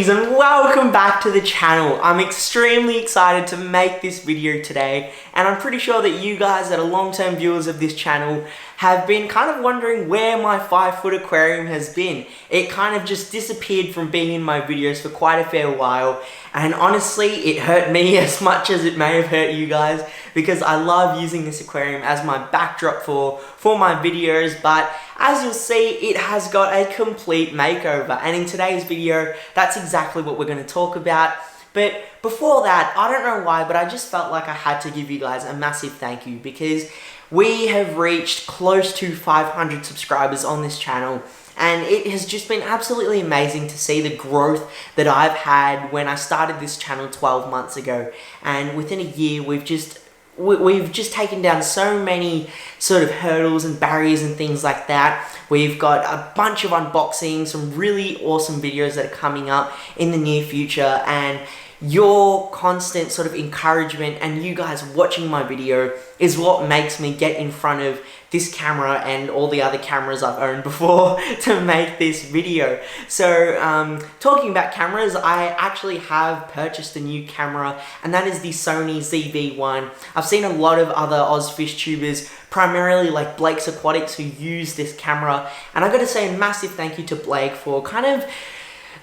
Bodgies, and welcome back to the channel. I'm extremely excited to make this video today, and I'm pretty sure that you guys that are long-term viewers of this channel have been kind of wondering where my 5-foot aquarium has been. It kind of just disappeared from being in my videos for quite a fair while, and honestly it hurt me as much as it may have hurt you guys, because I love using this aquarium as my backdrop for my videos. But as you'll see, it has got a complete makeover, and in today's video that's exactly what we're going to talk about. But before that, I don't know why, but I just felt like I had to give you guys a massive thank you, because we have reached close to 500 subscribers on this channel, and it has just been absolutely amazing to see the growth that I've had when I started this channel 12 months ago. And within a year, we've just taken down so many sort of hurdles and barriers and things like that. We've got a bunch of unboxings, some really awesome videos that are coming up in the near future, and your constant sort of encouragement and you guys watching my video is what makes me get in front of this camera and all the other cameras I've owned before to make this video. So talking about cameras, I actually have purchased a new camera, and that is the Sony ZV-1. I've seen a lot of other Ozfish tubers, primarily like Blake's Aquatics, who use this camera, and I gotta say a massive thank you to Blake for kind of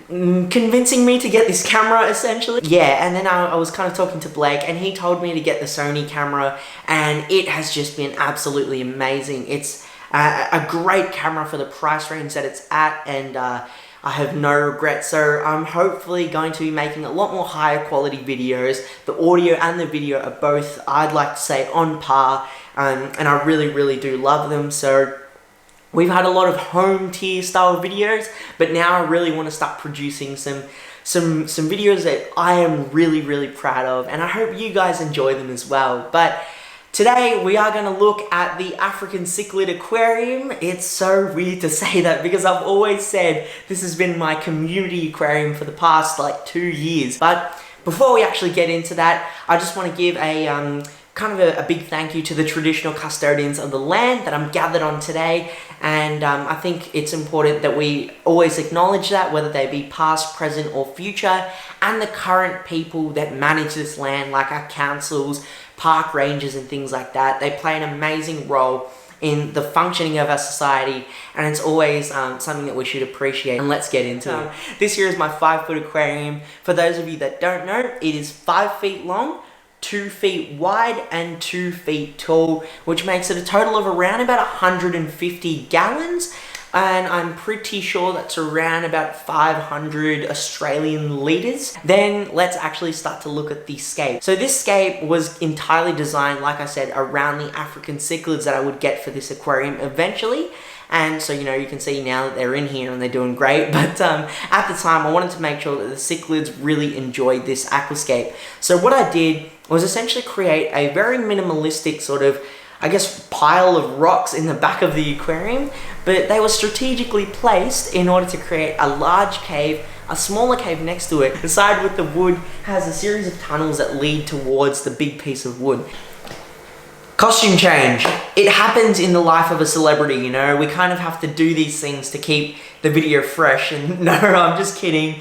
convincing me to get this camera, essentially. Yeah, and then I was kind of talking to Blake, and he told me to get the Sony camera, and it has just been absolutely amazing. It's a great camera for the price range that it's at, and I have no regrets. So I'm hopefully going to be making a lot more higher quality videos. The audio and the video are both, I'd like to say, on par, and I really do love them. So we've had a lot of home tier style videos, but now I really want to start producing some videos that I am really proud of, and I hope you guys enjoy them as well. But today we are going to look at the African Cichlid aquarium. It's so weird to say that, because I've always said this has been my community aquarium for the past like 2 years. But before we actually get into that, I just want to give a kind of a big thank you to the traditional custodians of the land that I'm gathered on today. And I think it's important that we always acknowledge that, whether they be past, present or future, and the current people that manage this land, like our councils, park rangers and things like that. They play an amazing role in the functioning of our society, and it's always something that we should appreciate. And let's get into it. This here is my 5-foot aquarium. For those of you that don't know, it is 5 feet long, 2 feet wide and 2 feet tall, which makes it a total of around about 150 gallons, and I'm pretty sure that's around about 500 Australian litres. Then let's actually start to look at the scape. So this scape was entirely designed, like I said, around the African cichlids that I would get for this aquarium eventually. And so, you know, you can see now that they're in here and they're doing great. But at the time, I wanted to make sure that the cichlids really enjoyed this aquascape. So what I did was essentially create a very minimalistic sort of, I guess, pile of rocks in the back of the aquarium. But they were strategically placed in order to create a large cave, a smaller cave next to it. The side with the wood has a series of tunnels that lead towards the big piece of wood. Costume change. It happens in the life of a celebrity, you know. We kind of have to do these things to keep the video fresh. And no, I'm just kidding.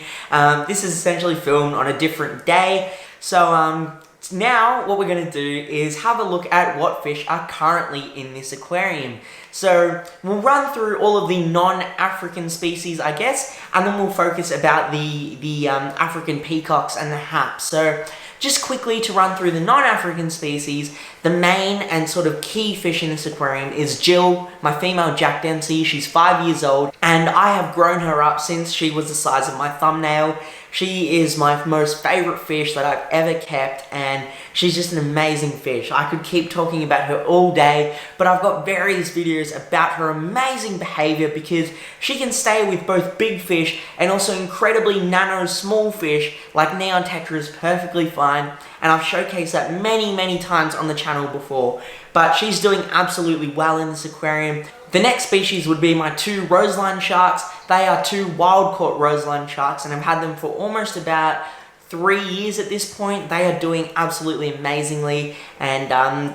This is essentially filmed on a different day. So now what we're going to do is have a look at what fish are currently in this aquarium. So we'll run through all of the non-African species, I guess, and then we'll focus about the African peacocks and the haps. So just quickly to run through the non-African species, the main and sort of key fish in this aquarium is Jill, my female Jack Dempsey. She's 5 years old, and I have grown her up since she was the size of my thumbnail. She is my most favorite fish that I've ever kept, and she's just an amazing fish. I could keep talking about her all day, but I've got various videos about her amazing behavior, because she can stay with both big fish and also incredibly nano small fish like neon tetras perfectly fine, and I've showcased that many times on the channel before. But she's doing absolutely well in this aquarium. The next species would be my 2 Roseline Sharks. They are 2 wild-caught Roseline Sharks, and I've had them for almost about 3 years at this point. They are doing absolutely amazingly, and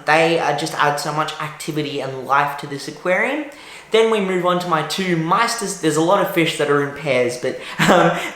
they just add so much activity and life to this aquarium. Then we move on to my two Mystus. There's a lot of fish that are in pairs, but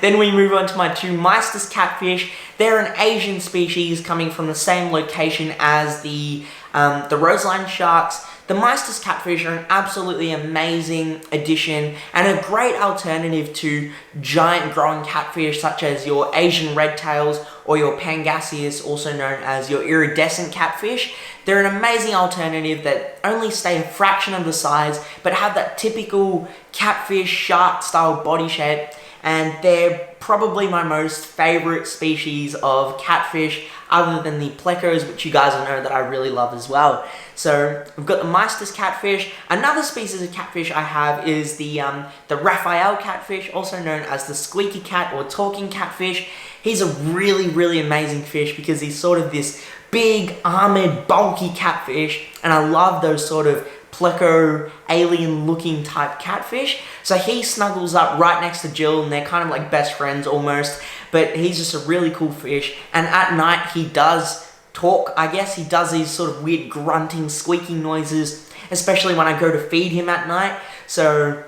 then we move on to my two Mystus Catfish. They're an Asian species coming from the same location as the Roseline Sharks. The Mystus Catfish are an absolutely amazing addition and a great alternative to giant growing catfish such as your Asian red tails or your Pangasius, also known as your iridescent catfish. They're an amazing alternative that only stay a fraction of the size but have that typical catfish shark style body shape, and they're probably my most favorite species of catfish other than the plecos, which you guys will know that I really love as well. So we've got the Mystus Catfish. Another species of catfish I have is the Raphael Catfish, also known as the squeaky cat or talking catfish. He's a really amazing fish because he's sort of this big, armored, bulky catfish, and I love those sort of pleco, alien-looking type catfish. So he snuggles up right next to Jill, and they're kind of like best friends almost, but he's just a really cool fish. And at night, he does talk, I guess. He does these sort of weird grunting, squeaking noises, especially when I go to feed him at night. So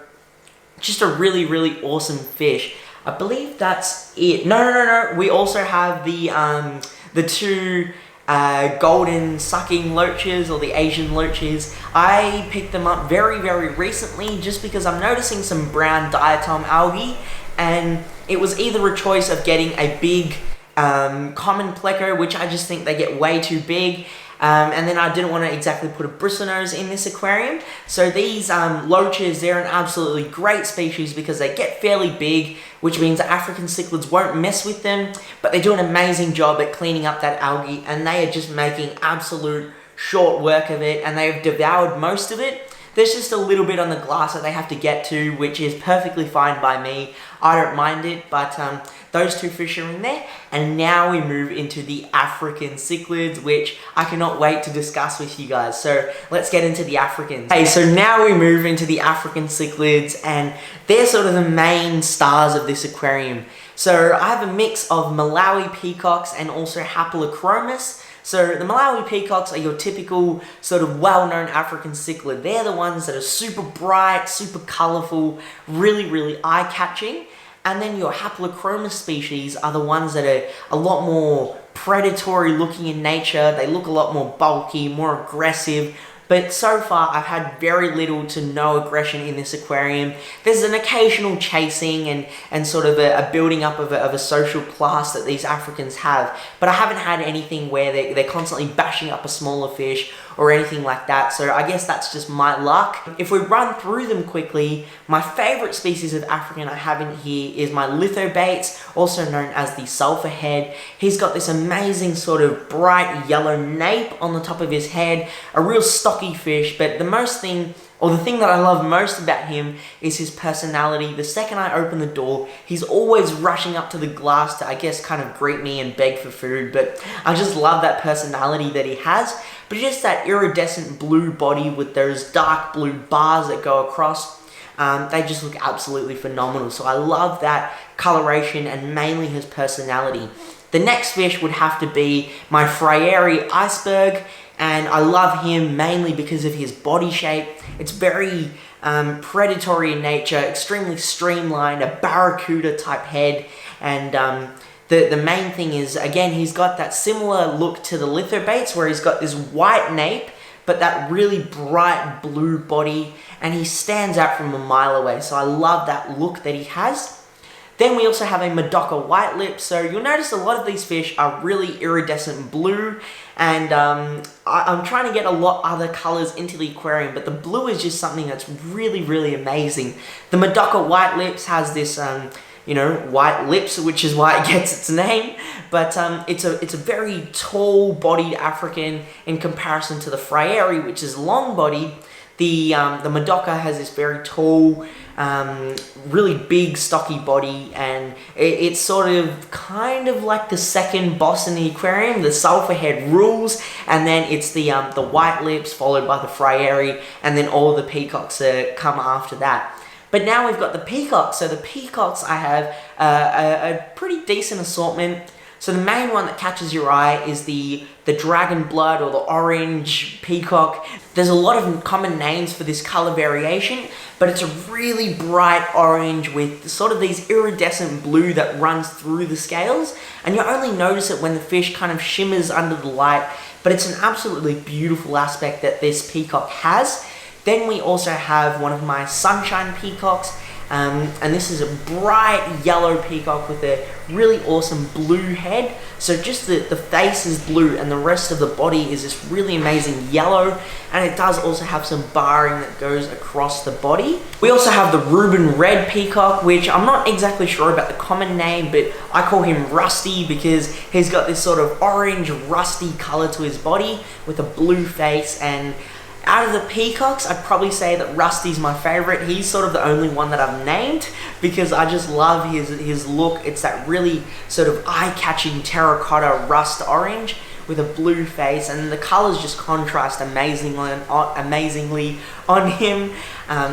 just a really awesome fish. I believe that's it. No. We also have the two golden sucking loaches, or the Asian loaches. I picked them up very recently just because I'm noticing some brown diatom algae, and it was either a choice of getting a big common pleco, which I just think they get way too big, and then I didn't want to exactly put a bristlenose in this aquarium. So these loaches, they're an absolutely great species because they get fairly big, which means the African cichlids won't mess with them, but they do an amazing job at cleaning up that algae, and they are just making absolute short work of it, and they've devoured most of it. There's just a little bit on the glass that they have to get to, which is perfectly fine by me. I don't mind it, but those two fish are in there. And now we move into the African cichlids, which I cannot wait to discuss with you guys. So let's get into the Africans. Okay, so now we move into the African cichlids, and they're sort of the main stars of this aquarium. So I have a mix of Malawi peacocks and also Haplochromis. So the Malawi peacocks are your typical sort of well-known African cichlid. They're the ones that are super bright, super colourful, really eye-catching. And then your Haplochromis species are the ones that are a lot more predatory looking in nature. They look a lot more bulky, more aggressive. But so far, I've had very little to no aggression in this aquarium. There's an occasional chasing and sort of a building up of a social class that these Africans have. But I haven't had anything where they're constantly bashing up a smaller fish or anything like that. So I guess that's just my luck. If we run through them quickly, my favorite species of African I have in here is my lithobates, also known as the sulphur head. He's got this amazing sort of bright yellow nape on the top of his head, a real stocky fish, but the thing that I love most about him is his personality. The second I open the door, he's always rushing up to the glass to, I guess, kind of greet me and beg for food, but I just love that personality that he has. But just that iridescent blue body with those dark blue bars that go across, they just look absolutely phenomenal. So I love that coloration and mainly his personality. The next fish would have to be my Freyeri iceberg, and I love him mainly because of his body shape. It's very predatory in nature, extremely streamlined, a barracuda type head, and the main thing is, again, he's got that similar look to the lithobates where he's got this white nape but that really bright blue body, and he stands out from a mile away. So I love that look that he has. Then we also have a Mdoka Whitelip. So you'll notice a lot of these fish are really iridescent blue, and I'm trying to get a lot other colors into the aquarium, but the blue is just something that's really amazing. The Mdoka Whitelips has this white lips, which is why it gets its name, but it's a very tall-bodied African in comparison to the Freyeri, which is long-bodied. The Mdoka has this very tall, really big, stocky body, and it's sort of kind of like the second boss in the aquarium. The sulphur head rules, and then it's the white lips followed by the Freyeri, and then all the peacocks come after that. But now we've got the peacocks. So the peacocks, I have a pretty decent assortment. So the main one that catches your eye is the dragon blood or the orange peacock. There's a lot of common names for this color variation, but it's a really bright orange with sort of these iridescent blue that runs through the scales, and you only notice it when the fish kind of shimmers under the light, but it's an absolutely beautiful aspect that this peacock has. Then we also have one of my sunshine peacocks, and this is a bright yellow peacock with a really awesome blue head. So just the face is blue and the rest of the body is this really amazing yellow, and it does also have some barring that goes across the body. We also have the Rubin Red Peacock, which I'm not exactly sure about the common name, but I call him Rusty because he's got this sort of orange rusty color to his body with a blue face. And out of the peacocks, I'd probably say that Rusty's my favorite. He's sort of the only one that I've named because I just love his look. It's that really sort of eye-catching terracotta rust orange with a blue face, and the colors just contrast amazingly on him.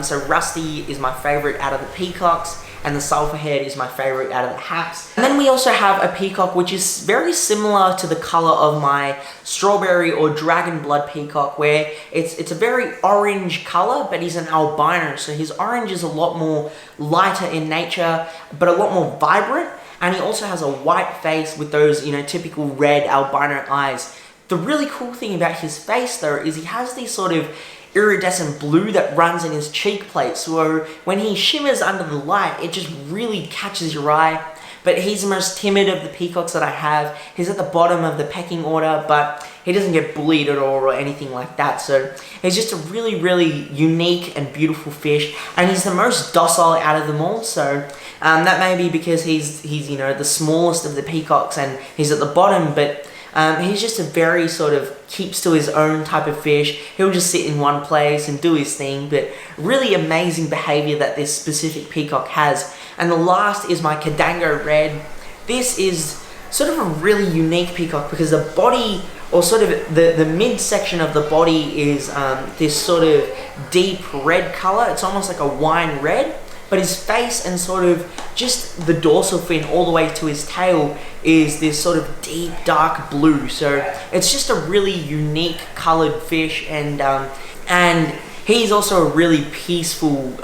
So Rusty is my favorite out of the peacocks, and the sulphur head is my favorite out of the haps. And then we also have a peacock which is very similar to the color of my strawberry or dragon blood peacock, where it's a very orange color, but he's an albino, so his orange is a lot more lighter in nature, but a lot more vibrant. And he also has a white face with those, you know, typical red albino eyes. The really cool thing about his face though is he has these sort of iridescent blue that runs in his cheek plate, so when he shimmers under the light, it just really catches your eye. But he's the most timid of the peacocks that I have. He's at the bottom of the pecking order, but he doesn't get bullied at all or anything like that. So he's just a really unique and beautiful fish, and he's the most docile out of them all. So that may be because he's you know, the smallest of the peacocks and he's at the bottom, but he's just a very sort of keeps to his own type of fish. He'll just sit in one place and do his thing, but really amazing behavior that this specific peacock has. And the last is my Kadango Red. This is sort of a really unique peacock because the body, or sort of the midsection of the body is this sort of deep red color. It's almost like a wine red, but his face and sort of just the dorsal fin all the way to his tail is this sort of deep dark blue. So it's just a really unique colored fish, and he's also a really peaceful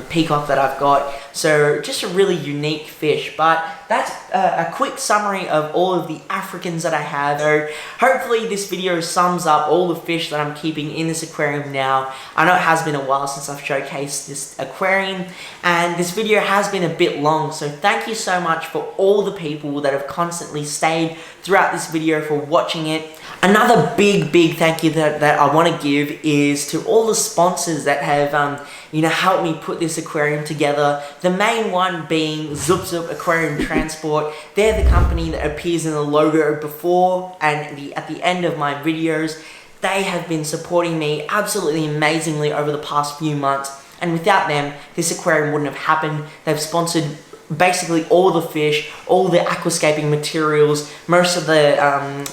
peacock that I've got. So just a really unique fish. But that's a quick summary of all of the Africans that I have. So hopefully this video sums up all the fish that I'm keeping in this aquarium now. I know it has been a while since I've showcased this aquarium, and this video has been a bit long, so thank you so much for all the people that have constantly stayed throughout this video, for watching it. Another big thank you that I want to give is to all the sponsors that have you know, helped me put this aquarium together. The main one being ZupZup Aquarium Transport. They're the company that appears in the logo before and at the end of my videos. They have been supporting me absolutely amazingly over the past few months, and without them, this aquarium wouldn't have happened. They've sponsored basically all the fish, all the aquascaping materials, most of the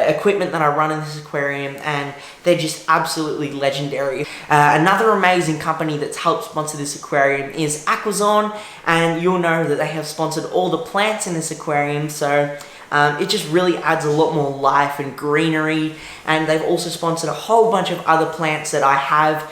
equipment that I run in this aquarium, and they're just absolutely legendary. Another amazing company that's helped sponsor this aquarium is Aquarzon, and you'll know that they have sponsored all the plants in this aquarium, so it just really adds a lot more life and greenery. And they've also sponsored a whole bunch of other plants that I have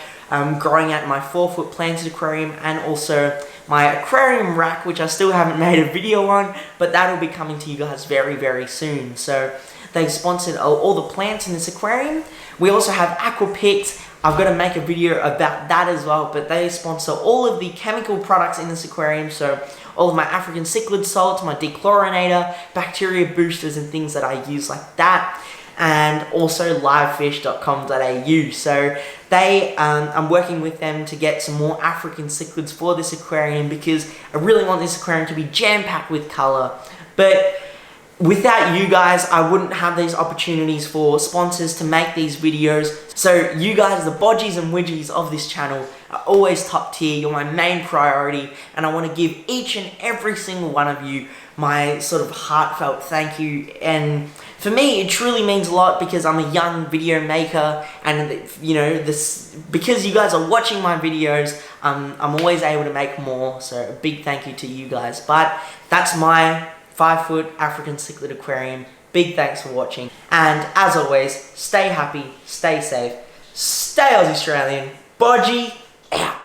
growing out in my 4-foot planted aquarium, and also my aquarium rack, which I still haven't made a video on, but that'll be coming to you guys very soon. So they've sponsored all the plants in this aquarium. We also have Aquapics. I've got to make a video about that as well, but they sponsor all of the chemical products in this aquarium, so all of my African cichlid salts, my dechlorinator, bacteria boosters and things that I use like that, and also livefish.com.au. So I'm working with them to get some more African cichlids for this aquarium because I really want this aquarium to be jam-packed with color. But without you guys, I wouldn't have these opportunities for sponsors to make these videos. So you guys, the Bodgies and Widgies of this channel, are always top tier. You're my main priority, and I want to give each and every single one of you my sort of heartfelt thank you. And for me, it truly means a lot because I'm a young video maker, and you know, because you guys are watching my videos, I'm always able to make more. So a big thank you to you guys. But that's my 5-foot African cichlid aquarium. Big thanks for watching, and as always, stay happy, stay safe, stay Aussie Australian. Bodgie out.